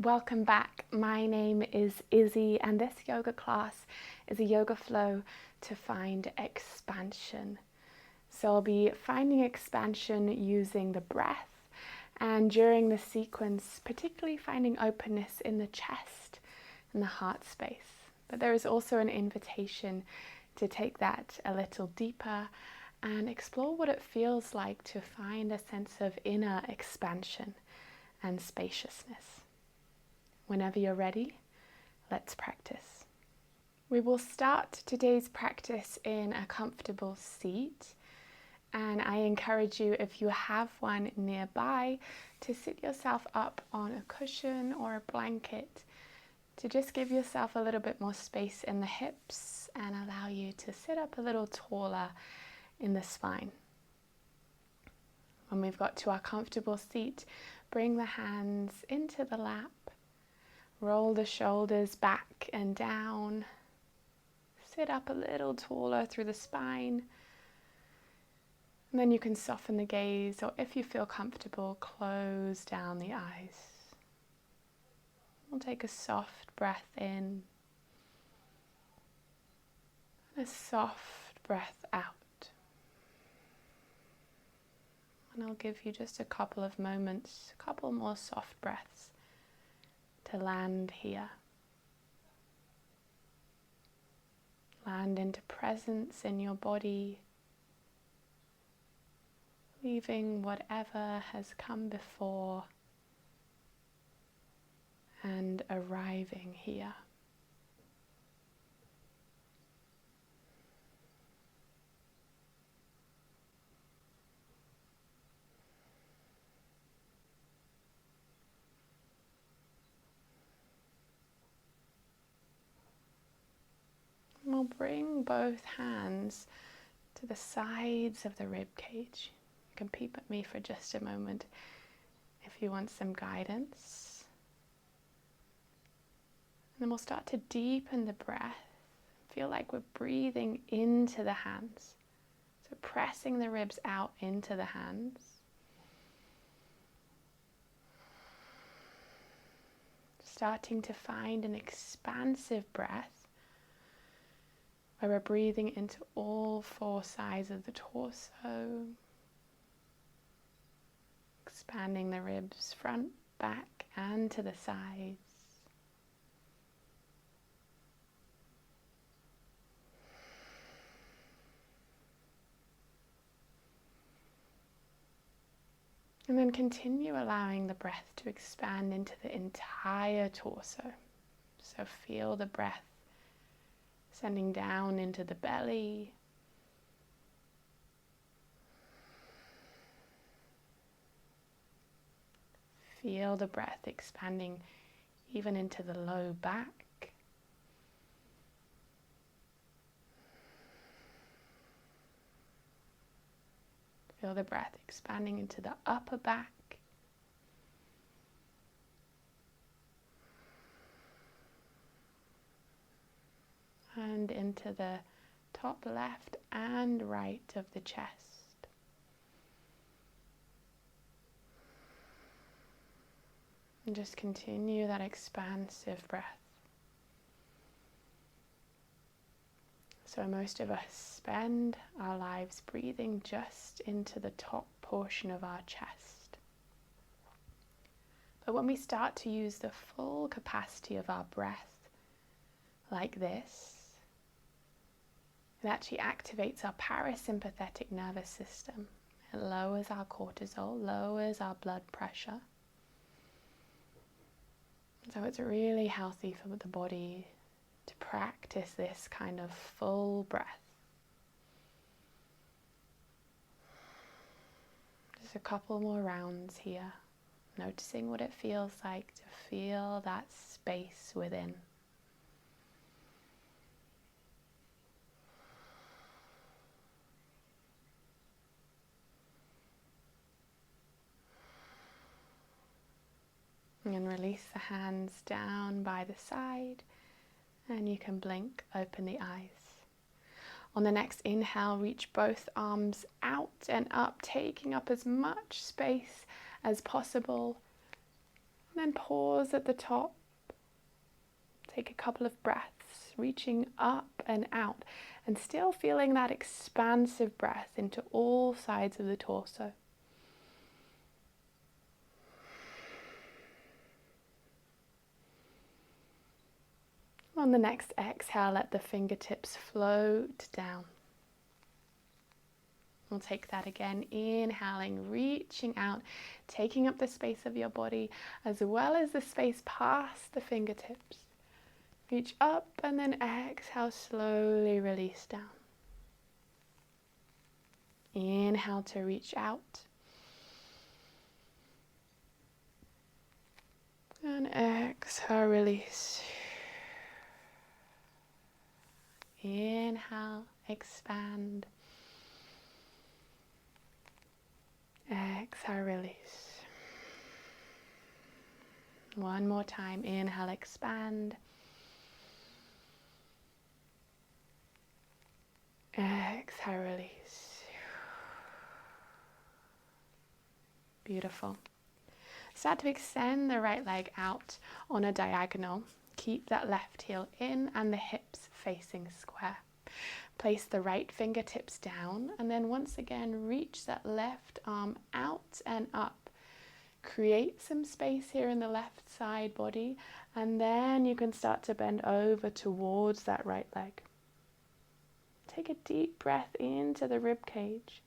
Welcome back. My name is Izzy and this yoga class is a yoga flow to find expansion. So I'll be finding expansion using the breath, and during the sequence particularly finding openness in the chest and the heart space. But there is also an invitation to take that a little deeper and explore what it feels like to find a sense of inner expansion and spaciousness. Whenever you're ready, let's practice. We will start today's practice in a comfortable seat, and I encourage you, if you have one nearby, to sit yourself up on a cushion or a blanket to just give yourself a little bit more space in the hips and allow you to sit up a little taller in the spine. When we've got to our comfortable seat, bring the hands into the lap. Roll the shoulders back and down. Sit up a little taller through the spine. And then you can soften the gaze, or if you feel comfortable, close down the eyes. We'll take a soft breath in. And a soft breath out. And I'll give you just a couple of moments, a couple more soft breaths to land here. Land into presence in your body, leaving whatever has come before and arriving here. We'll bring both hands to the sides of the rib cage. You can peep at me for just a moment if you want some guidance. And then we'll start to deepen the breath. Feel like we're breathing into the hands. So pressing the ribs out into the hands. Starting to find an expansive breath, where we're breathing into all four sides of the torso, expanding the ribs front, back, and to the sides. And then continue allowing the breath to expand into the entire torso. So feel the breath sending down into the belly. Feel the breath expanding even into the low back. Feel the breath expanding into the upper back. And into the top left and right of the chest. And just continue that expansive breath. So most of us spend our lives breathing just into the top portion of our chest. But when we start to use the full capacity of our breath, like this, it actually activates our parasympathetic nervous system. It lowers our cortisol, lowers our blood pressure. So it's really healthy for the body to practice this kind of full breath. Just a couple more rounds here, noticing what it feels like to feel that space within. And release the hands down by the side, and you can blink, open the eyes. On the next inhale, reach both arms out and up, taking up as much space as possible. And then pause at the top. Take a couple of breaths, reaching up and out, and still feeling that expansive breath into all sides of the torso. On the next exhale, let the fingertips float down. We'll take that again, inhaling, reaching out, taking up the space of your body as well as the space past the fingertips. Reach up and then exhale, slowly release down. Inhale to reach out. And exhale, release. Inhale, expand. Exhale, release. One more time. Inhale, expand. Exhale, release. Beautiful. Start to extend the right leg out on a diagonal. Keep that left heel in and the hips facing square. Place the right fingertips down and then once again reach that left arm out and up. Create some space here in the left side body and then you can start to bend over towards that right leg. Take a deep breath into the rib cage.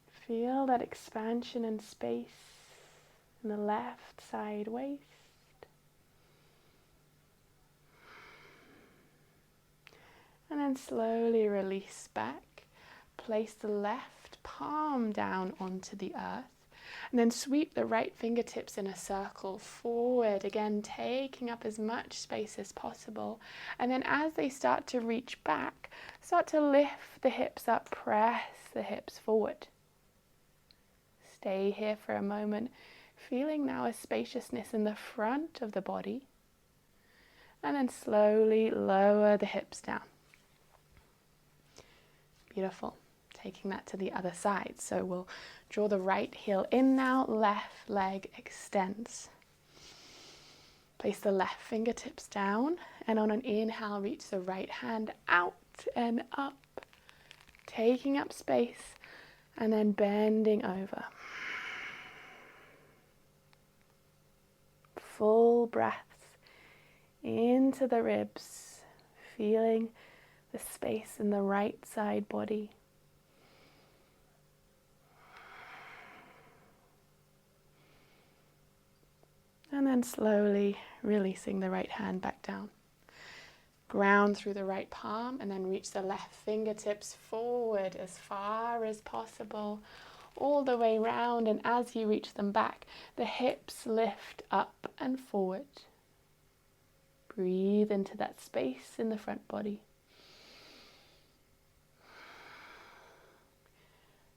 Feel that expansion and space in the left side waist. And then slowly release back. Place the left palm down onto the earth. And then sweep the right fingertips in a circle forward. Again, taking up as much space as possible. And then as they start to reach back, start to lift the hips up, press the hips forward. Stay here for a moment, feeling now a spaciousness in the front of the body. And then slowly lower the hips down. Beautiful. Taking that to the other side. So we'll draw the right heel in now, left leg extends. Place the left fingertips down and on an inhale, reach the right hand out and up. Taking up space and then bending over. Full breaths into the ribs, feeling the space in the right side body. And then slowly releasing the right hand back down. Ground through the right palm and then reach the left fingertips forward as far as possible, all the way round. And as you reach them back, the hips lift up and forward. Breathe into that space in the front body.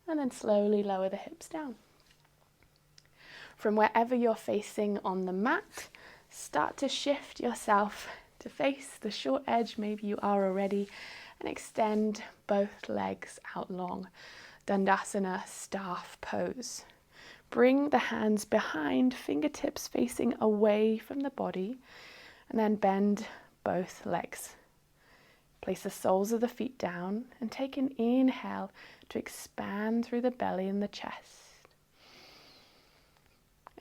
And then slowly lower the hips down. From wherever you're facing on the mat, start to shift yourself to face the short edge, maybe you are already, and extend both legs out long. Dandasana, staff pose. Bring the hands behind, fingertips facing away from the body, and then bend both legs. Place the soles of the feet down and take an inhale to expand through the belly and the chest.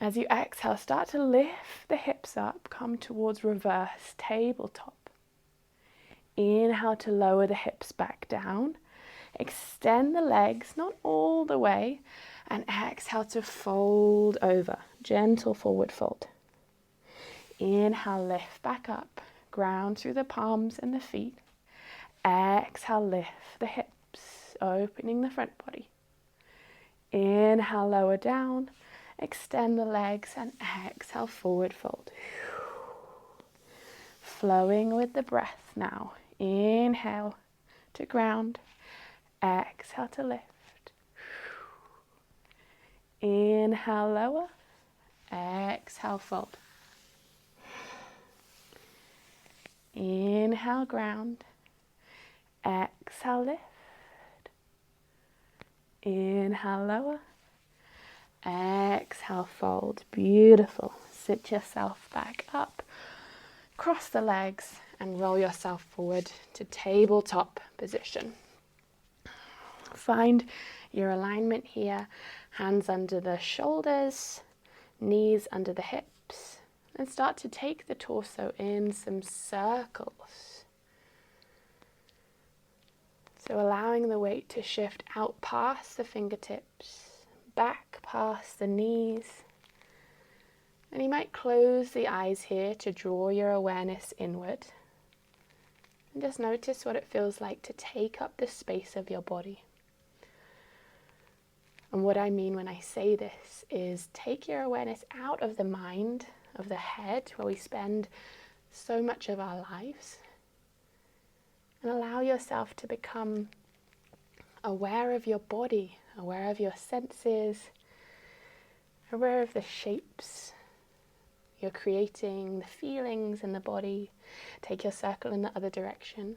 As you exhale, start to lift the hips up, come towards reverse tabletop. Inhale to lower the hips back down. Extend the legs, not all the way, and exhale to fold over, gentle forward fold. Inhale, lift back up, ground through the palms and the feet. Exhale, lift the hips, opening the front body. Inhale, lower down. Extend the legs and exhale, forward fold. Flowing with the breath now. Inhale to ground. Exhale to lift. Inhale, lower. Exhale, fold. Inhale, ground. Exhale, lift. Inhale, lower. Exhale, fold. Beautiful. Sit yourself back up. Cross the legs and roll yourself forward to tabletop position. Find your alignment here. Hands under the shoulders, knees under the hips, and start to take the torso in some circles. So allowing the weight to shift out past the fingertips, back past the knees. And you might close the eyes here to draw your awareness inward. And just notice what it feels like to take up the space of your body. And what I mean when I say this is take your awareness out of the mind, of the head, where we spend so much of our lives, and allow yourself to become aware of your body, aware of your senses, aware of the shapes you're creating, the feelings in the body. Take your circle in the other direction.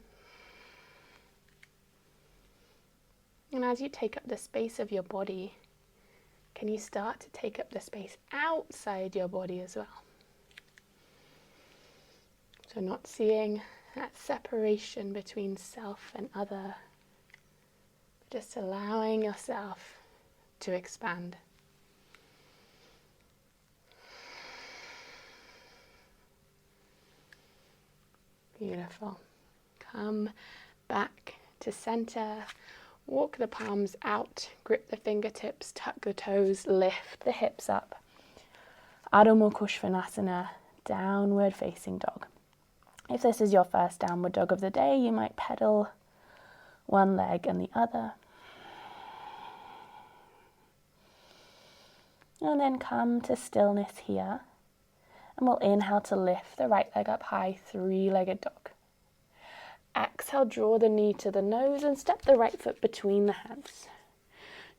And as you take up the space of your body, can you start to take up the space outside your body as well? So not seeing that separation between self and other, but just allowing yourself to expand. Beautiful. Come back to center. Walk the palms out, grip the fingertips, tuck the toes, lift the hips up. Adho Mukha Svanasana, downward facing dog. If this is your first downward dog of the day, you might pedal one leg and the other. And then come to stillness here. And we'll inhale to lift the right leg up high, three-legged dog. Exhale, draw the knee to the nose and step the right foot between the hands.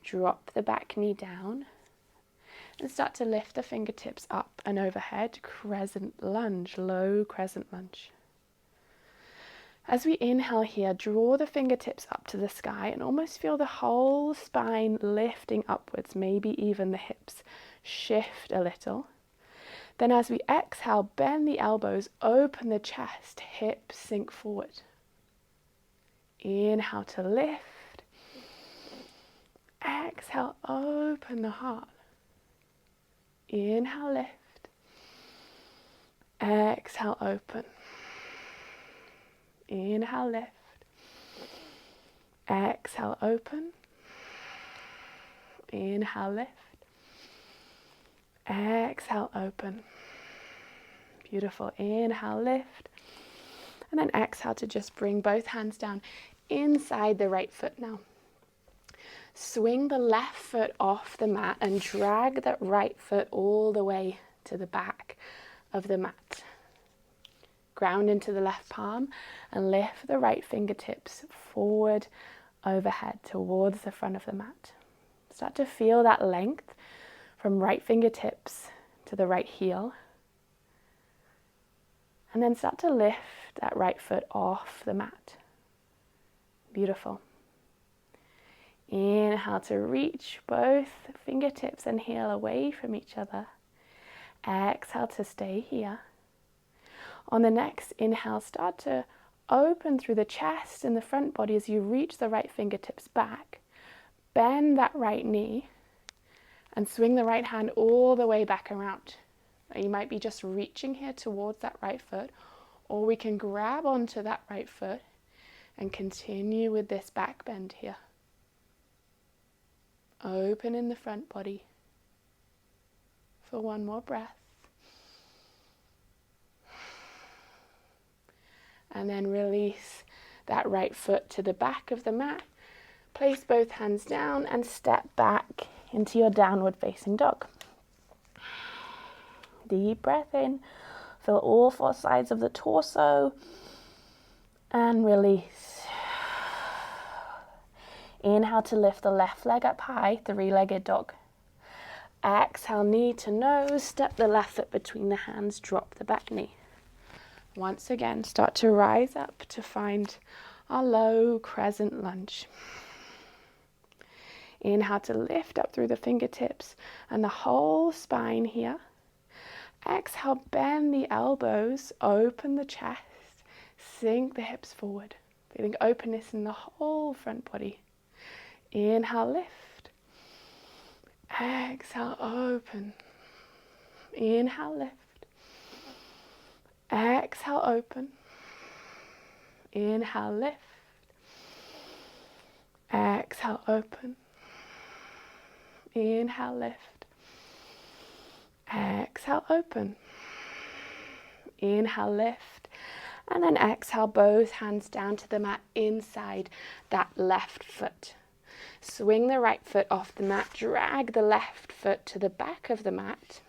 Drop the back knee down and start to lift the fingertips up and overhead. Crescent lunge, low crescent lunge. As we inhale here, draw the fingertips up to the sky and almost feel the whole spine lifting upwards, maybe even the hips shift a little. Then as we exhale, bend the elbows, open the chest, hips sink forward. Inhale to lift. Exhale, open the heart. Inhale, lift. Exhale, open. Inhale, lift. Exhale, open. Inhale, lift. Exhale, open. Beautiful. Inhale, lift. And then exhale to just bring both hands down inside the right foot now. Swing the left foot off the mat and drag that right foot all the way to the back of the mat. Ground into the left palm and lift the right fingertips forward overhead towards the front of the mat. Start to feel that length from right fingertips to the right heel. And then start to lift that right foot off the mat. Beautiful. Inhale to reach both fingertips and heel away from each other. Exhale to stay here. On the next inhale, start to open through the chest and the front body as you reach the right fingertips back. Bend that right knee and swing the right hand all the way back around. You might be just reaching here towards that right foot, or we can grab onto that right foot and continue with this back bend here. Open in the front body for one more breath. And then release that right foot to the back of the mat. Place both hands down and step back into your downward facing dog. Deep breath in. Feel all four sides of the torso. And release. Inhale to lift the left leg up high, three-legged dog. Exhale, knee to nose. Step the left foot between the hands. Drop the back knee. Once again, start to rise up to find our low crescent lunge. Inhale to lift up through the fingertips and the whole spine here. Exhale, bend the elbows, open the chest, sink the hips forward, feeling openness in the whole front body. Inhale, lift. Exhale, open. Inhale, lift. Exhale, open. Inhale, lift. Exhale, open. Inhale, lift. Exhale, open. Inhale, lift. And then exhale, both hands down to the mat inside that left foot. Swing the right foot off the mat. Drag the left foot to the back of the mat.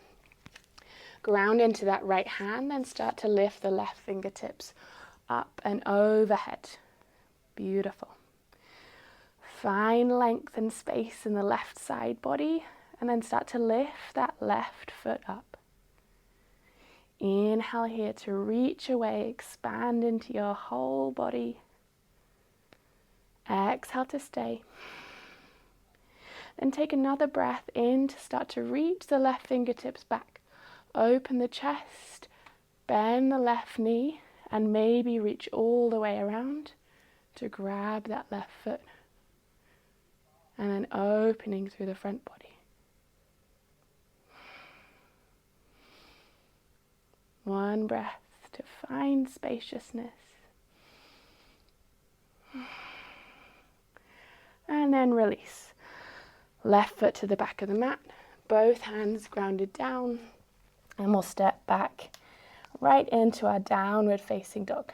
Ground into that right hand. Then start to lift the left fingertips up and overhead. Beautiful. Find length and space in the left side body. And then start to lift that left foot up. Inhale here to reach away, expand into your whole body. Exhale to stay. Then take another breath in to start to reach the left fingertips back. Open the chest, bend the left knee, and maybe reach all the way around to grab that left foot. And then opening through the front body. One breath to find spaciousness. And then release. Left foot to the back of the mat, both hands grounded down, and we'll step back right into our downward facing dog.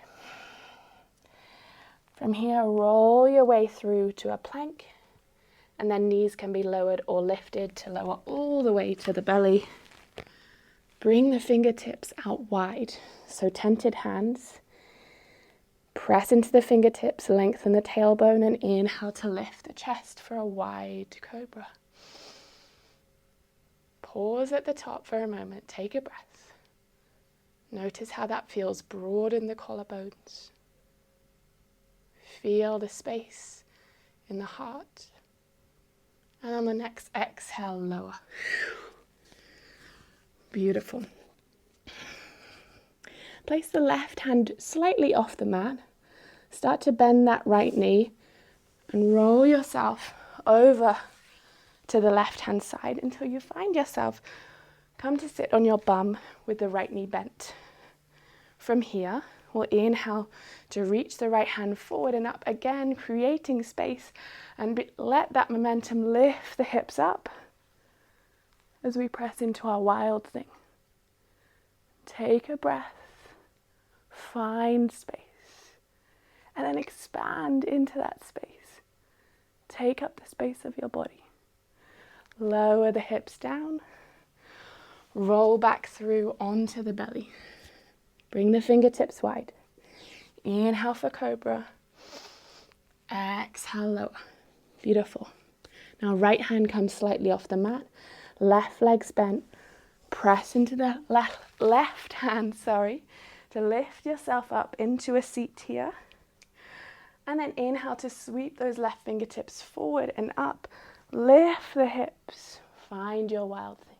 From here, roll your way through to a plank, and then knees can be lowered or lifted to lower all the way to the belly. Bring the fingertips out wide, so tented hands. Press into the fingertips, lengthen the tailbone, and inhale to lift the chest for a wide cobra. Pause at the top for a moment, take a breath. Notice how that feels, broaden the collarbones. Feel the space in the heart. And on the next exhale, lower. Beautiful. Place the left hand slightly off the mat. Start to bend that right knee and roll yourself over to the left hand side until you find yourself come to sit on your bum with the right knee bent. From here, we'll inhale to reach the right hand forward and up again, creating space, and let that momentum lift the hips up as we press into our wild thing. Take a breath, find space, and then expand into that space. Take up the space of your body. Lower the hips down, roll back through onto the belly. Bring the fingertips wide. Inhale for Cobra, exhale lower. Beautiful. Now right hand comes slightly off the mat. Left leg's bent. Press into the left hand, to lift yourself up into a seat here. And then inhale to sweep those left fingertips forward and up. Lift the hips. Find your wild thing.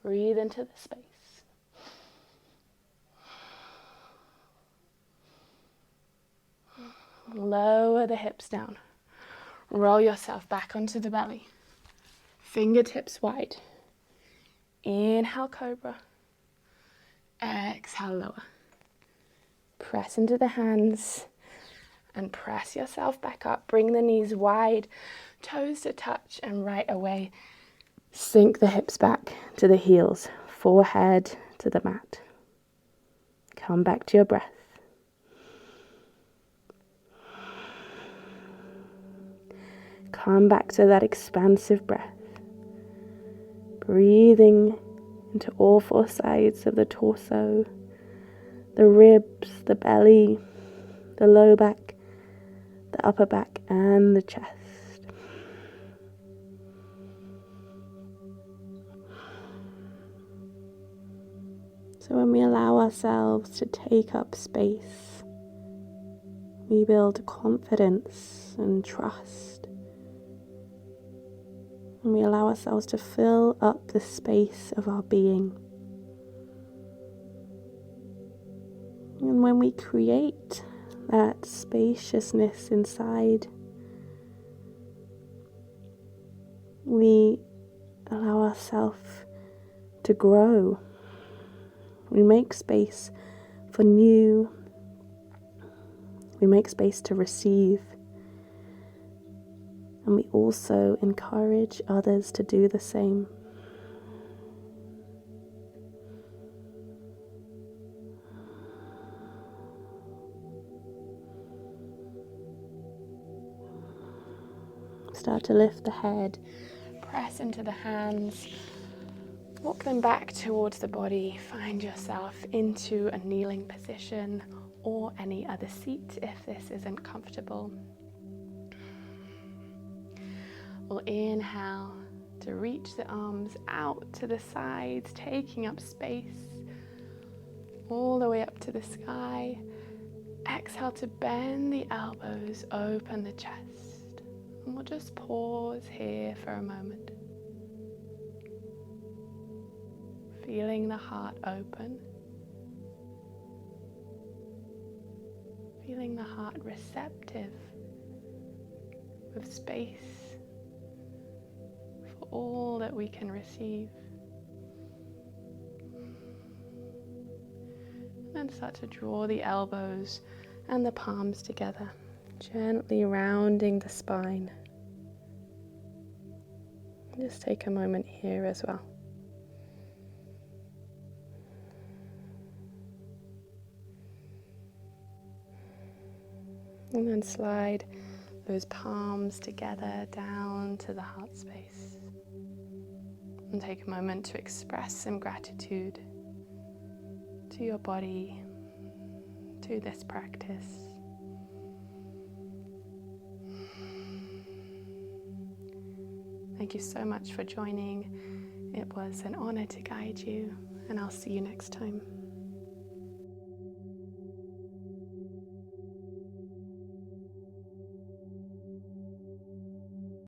Breathe into the space. Lower the hips down. Roll yourself back onto the belly. Fingertips wide. Inhale, Cobra. Exhale, lower. Press into the hands and press yourself back up. Bring the knees wide, toes to touch, and right away, sink the hips back to the heels, forehead to the mat. Come back to your breath. Come back to that expansive breath. Breathing into all four sides of the torso, the ribs, the belly, the low back, the upper back, and the chest. So when we allow ourselves to take up space, we build confidence and trust. And we allow ourselves to fill up the space of our being. And when we create that spaciousness inside, we allow ourselves to grow. We make space for new. We make space to receive. And we also encourage others to do the same. Start to lift the head, Press into the hands, walk them back towards the body. Find yourself into a kneeling position or any other seat if this isn't comfortable. We'll inhale to reach the arms out to the sides, taking up space all the way up to the sky. Exhale to bend the elbows, open the chest. And we'll just pause here for a moment. Feeling the heart open. Feeling the heart receptive, with space for all that we can receive. And then start to draw the elbows and the palms together, gently rounding the spine. Just take a moment here as well. And then slide those palms together down to the heart space. And take a moment to express some gratitude to your body, to this practice. Thank you so much for joining. It was an honor to guide you, and I'll see you next time.